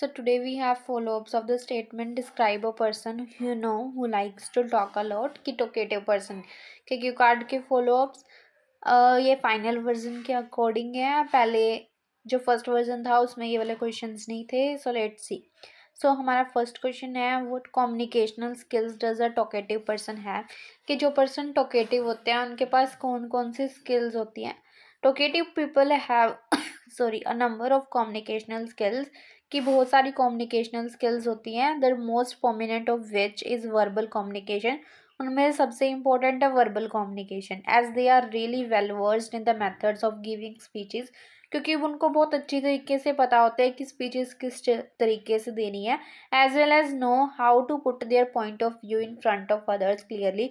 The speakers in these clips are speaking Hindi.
So today we have follow-ups of the statement describe a person who likes to talk a lot कि talkative person के क्यू कार्ड के follow-ups ये फाइनल वर्जन के अकॉर्डिंग है। पहले जो फर्स्ट वर्जन था उसमें ये वाले क्वेश्चंस नहीं थे। सो लेट्स सी। सो हमारा फर्स्ट क्वेश्चन है what communicational skills does a talkative person है कि जो पर्सन टॉकेटिव होते हैं उनके पास कौन कौन सी स्किल्स होती हैं। Talkative people have sorry a number of communicational skills की बहुत सारी कम्युनिकेशनल स्किल्स होती हैं। The most prominent of which is verbal communication. उनमें सबसे इम्पोर्टेंट है verbal communication as they are really well versed in the methods of giving speeches क्योंकि उनको बहुत अच्छी तरीके से पता होता है कि स्पीचेस किस तरीके से देनी है as well as know how to put their point of view in front of others clearly.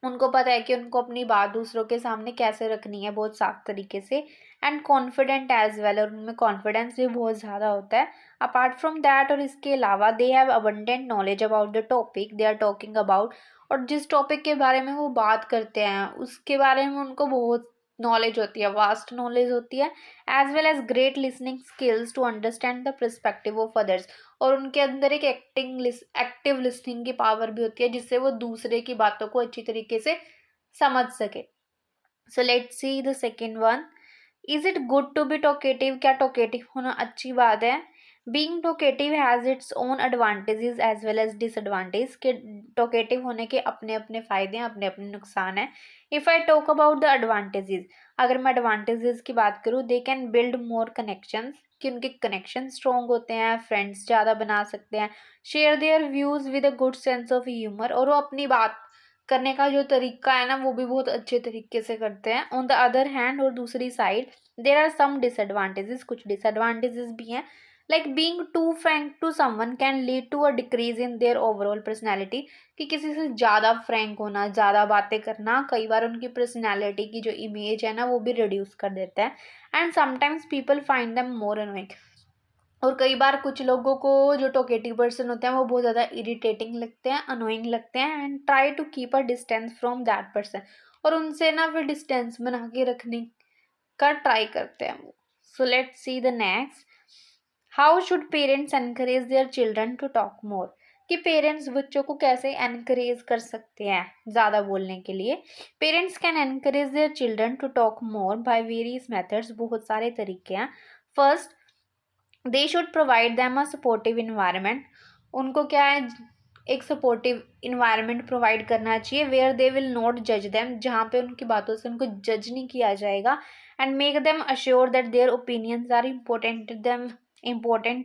उनको पता है कि उनको अपनी बात दूसरों के सामने कैसे रखनी है बहुत साफ तरीके से। एंड कॉन्फिडेंट एज वेल और उनमें कॉन्फिडेंस भी बहुत ज़्यादा होता है। अपार्ट फ्रॉम दैट और इसके अलावा they have abundant knowledge about the topic they are talking about. और जिस टॉपिक के बारे में वो बात करते हैं उसके बारे में उनको बहुत नॉलेज होती है, वास्ट नॉलेज होती है। As well as great listening skills to understand the perspective of others. और उनके अंदर एक एक्टिव लिसनिंग की पावर भी होती है जिससे वो दूसरे की बातों को अच्छी तरीके से समझ सके। So let's see the second one. Is it good to be talkative? क्या टॉकेटिव होना अच्छी बात है? Being talkative has its own advantages as well as disadvantage के टॉकेटिव होने के अपने अपने फ़ायदे हैं, अपने अपने नुकसान हैं। If I talk about the advantages, अगर मैं एडवांटेजेस की बात करूँ, they can build more connections कि उनके कनेक्शन स्ट्रॉन्ग होते हैं, फ्रेंड्स ज़्यादा बना सकते हैं। Share their views with a good sense of humour, और वो अपनी बात करने का जो तरीका है ना वो भी बहुत अच्छे तरीके से करते हैं। ऑन द अदर हैंड और दूसरी side there are some disadvantages, कुछ डिसएडवांटेजेस भी हैं। Like being too frank to someone can lead to a decrease in their overall personality कि किसी से ज़्यादा फ्रैंक होना, ज़्यादा बातें करना कई बार उनकी पर्सनैलिटी की जो इमेज है ना वो भी रिड्यूस कर देता है। And sometimes people find them more annoying, और कई बार कुछ लोगों को जो टॉकेटिव पर्सन होते हैं वो बहुत ज़्यादा इरिटेटिंग लगते हैं, अनोइंग लगते हैं। And try to keep a distance from that person, और उनसे ना फिर डिस्टेंस बना के रखने का ट्राई करते हैं वो। So let's see the next. How should parents encourage their children to talk more? कि पेरेंट्स बच्चों को कैसे एनकरेज कर सकते हैं ज़्यादा बोलने के लिए। Parents can encourage their children to talk more by various methods, बहुत सारे तरीके हैं। First, they should provide them a supportive environment. उनको क्या है, एक सपोर्टिव इन्वायरमेंट प्रोवाइड करना चाहिए वेयर दे विल नॉट जज देम, जहाँ पे उनकी बातों से उनको जज नहीं किया जाएगा। And make them assure that their opinions are important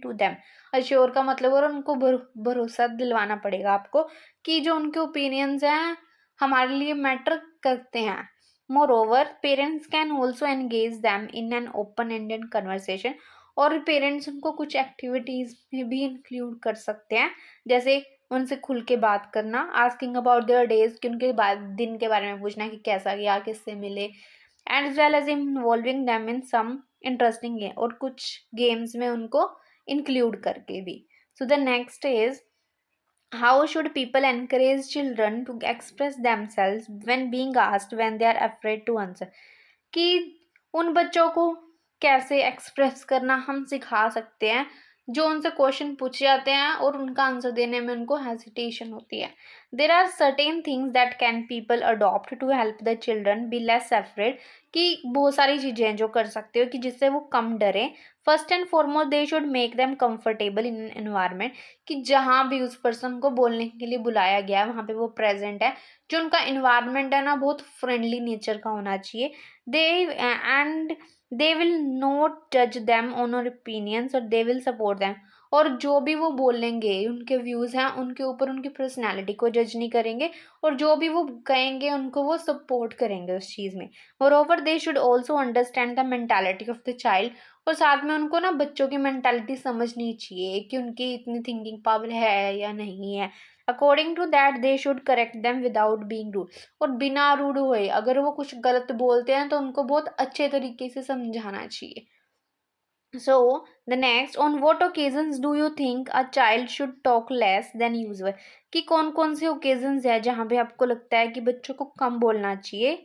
to them. Assure का मतलब, और उनको भरोसा दिलवाना पड़ेगा आपको कि जो उनके ओपिनियंस हैं हमारे लिए मैटर करते हैं। More over parents can also engage them in an open ended conversation, और पेरेंट्स उनको कुछ एक्टिविटीज़ में भी इंक्लूड कर सकते हैं, जैसे उनसे खुल के बात करना, आस्किंग अबाउट देयर डेज कि उनके दिन के बारे में पूछना कि कैसा गया, किससे मिले। And as well as involving them in some interesting game, और कुछ गेम्स में उनको इंक्लूड करके भी। So the next is how should people encourage children to express themselves when being asked when they are afraid to answer. कि उन बच्चों को कैसे एक्सप्रेस करना हम सिखा सकते हैं जो उनसे क्वेश्चन पूछे जाते हैं और उनका आंसर देने में उनको हेजिटेशन होती है। There are certain things that can people adopt to help the children be less afraid, कि बहुत सारी चीज़ें हैं जो कर सकते हो कि जिससे वो कम डरें। First and foremost they should make them comfortable in environment, कि जहाँ भी उस पर्सन को बोलने के लिए बुलाया गया है वहाँ पे वो प्रेजेंट है। जो उनका इन्वायरमेंट है ना बहुत फ्रेंडली नेचर का होना चाहिए। they and they will not judge them on our opinions, और they will support them। और जो भी वो बोलेंगे उनके व्यूज़ हैं उनके ऊपर उनकी पर्सनालिटी को जज नहीं करेंगे, और जो भी वो कहेंगे उनको वो सपोर्ट करेंगे उस चीज़ में। और over they should also understand the mentality of the child, और साथ में उनको ना बच्चों की मेंटालिटी समझनी चाहिए कि उनकी इतनी थिंकिंग पावर है या नहीं है। According to that they should correct them without being rude, और बिना रूड हुए अगर वो कुछ गलत बोलते हैं तो उनको बहुत अच्छे तरीके से समझाना चाहिए। सो the next, on what occasions do you think a child should talk less than usual? कि कौन कौन से ओकेजन्स है जहाँ पे आपको लगता है कि बच्चों को कम बोलना चाहिए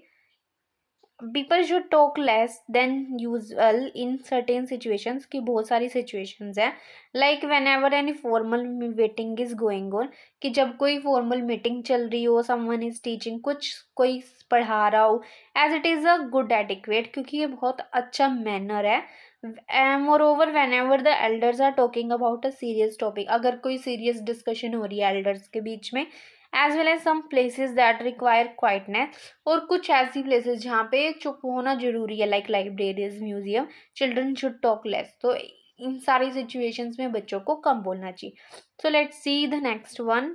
people should talk less than usual in certain situations, की बहुत सारी सिचुएशंस हैं, like when ever any formal meeting is going on, कि जब कोई फॉर्मल मीटिंग चल रही हो, समवन इज टीचिंग, कुछ कोई पढ़ा रहा हो, as it is a good etiquette, क्योंकि ये बहुत अच्छा मैनर है। Moreover whenever the elders are talking about a serious topic, अगर कोई सीरियस डिस्कशन हो रही है एल्डर्स के बीच में, as well as some places that require quietness, और कुछ ऐसी प्लेसेस जहाँ पे चुप होना जरूरी है, like libraries, museum, children should talk less. तो इन सारी सिचुएशंस में बच्चों को कम बोलना चाहिए। सो let's see the next one.